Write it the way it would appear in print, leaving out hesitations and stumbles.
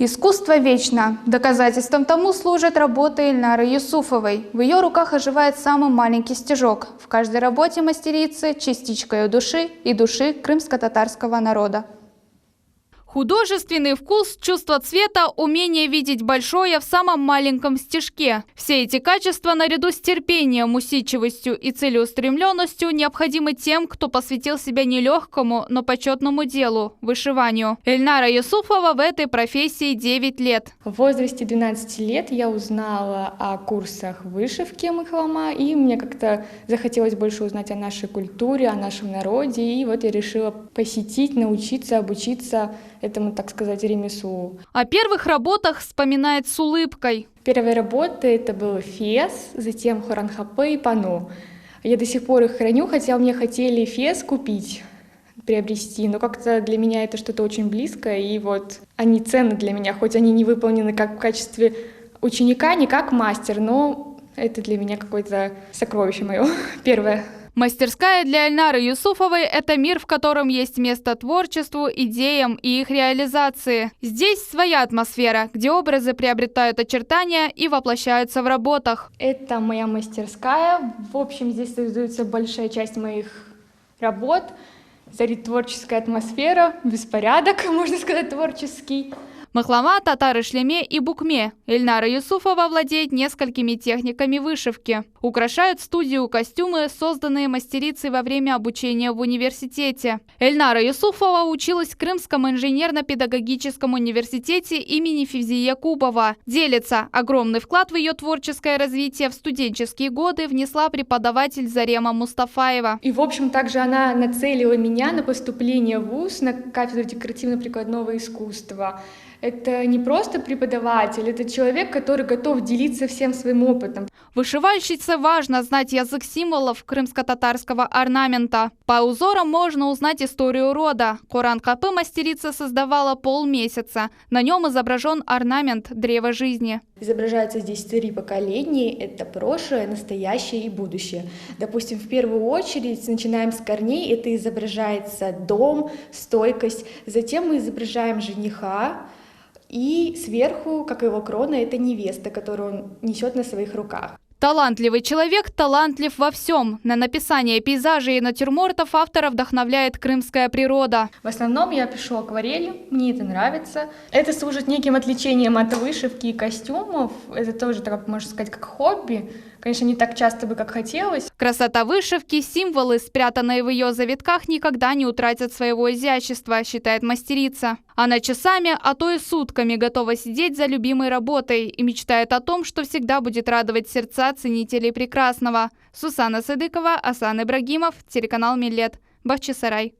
Искусство вечно. Доказательством тому служат работы Ильнары Юсуфовой. В ее руках оживает самый маленький стежок. В каждой работе мастерицы частичка ее души и души крымско-татарского народа. Художественный вкус, чувство цвета, умение видеть большое в самом маленьком стежке. Все эти качества наряду с терпением, усидчивостью и целеустремленностью необходимы тем, кто посвятил себя нелегкому, но почетному делу – вышиванию. Ильнара Юсуфова в этой профессии 9 лет. В возрасте 12 лет я узнала о курсах вышивки Махлама, и мне как-то захотелось больше узнать о нашей культуре, о нашем народе, и вот я решила посетить, научиться, обучиться этому, так сказать, ремеслу. О первых работах вспоминает с улыбкой. Первая работа — это был фес, затем Хоранхапе и пано. Я до сих пор их храню, хотя мне хотели фес купить, приобрести, но как-то для меня это что-то очень близкое, и вот они ценны для меня, хоть они не выполнены как в качестве ученика, не как мастер, но это для меня какое-то сокровище мое, первое. Мастерская для Ильнары Юсуфовой – это мир, в котором есть место творчеству, идеям и их реализации. Здесь своя атмосфера, где образы приобретают очертания и воплощаются в работах. Это моя мастерская. В общем, здесь создается большая часть моих работ. Царит творческая атмосфера, беспорядок, можно сказать, творческий. Махлама, татары-шлеме и букме. Ильнара Юсуфова владеет несколькими техниками вышивки. Украшают студию костюмы, созданные мастерицей во время обучения в университете. Ильнара Юсуфова училась в Крымском инженерно-педагогическом университете имени Февзия Кубова. Делится, огромный вклад в ее творческое развитие в студенческие годы внесла преподаватель Зарема Мустафаева. И, в общем, также она нацелила меня на поступление в ВУЗ на кафедру декоративно-прикладного искусства. Это не просто преподаватель, это человек, который готов делиться всем своим опытом. Вышивальщице важно знать язык символов крымско-татарского орнамента. По узорам можно узнать историю рода. Хоранхапе мастерица создавала полмесяца. На нем изображен орнамент древа жизни. Изображаются здесь 3 поколения. Это прошлое, настоящее и будущее. Допустим, в первую очередь начинаем с корней. Это изображается дом, стойкость. Затем мы изображаем жениха. И сверху, как его крона, это невеста, которую он несет на своих руках. Талантливый человек талантлив во всем. На написание пейзажей и натюрмортов автора вдохновляет крымская природа. В основном я пишу акварелью, мне это нравится. Это служит неким отвлечением от вышивки и костюмов. Это тоже, так можно сказать, как хобби. Конечно, не так часто бы, как хотелось. Красота вышивки, символы, спрятанные в ее завитках, никогда не утратят своего изящества, считает мастерица. Она часами, а то и сутками готова сидеть за любимой работой и мечтает о том, что всегда будет радовать сердца ценителей прекрасного. Сусана Садыкова, Асан Ибрагимов, телеканал Миллет, Бахчисарай.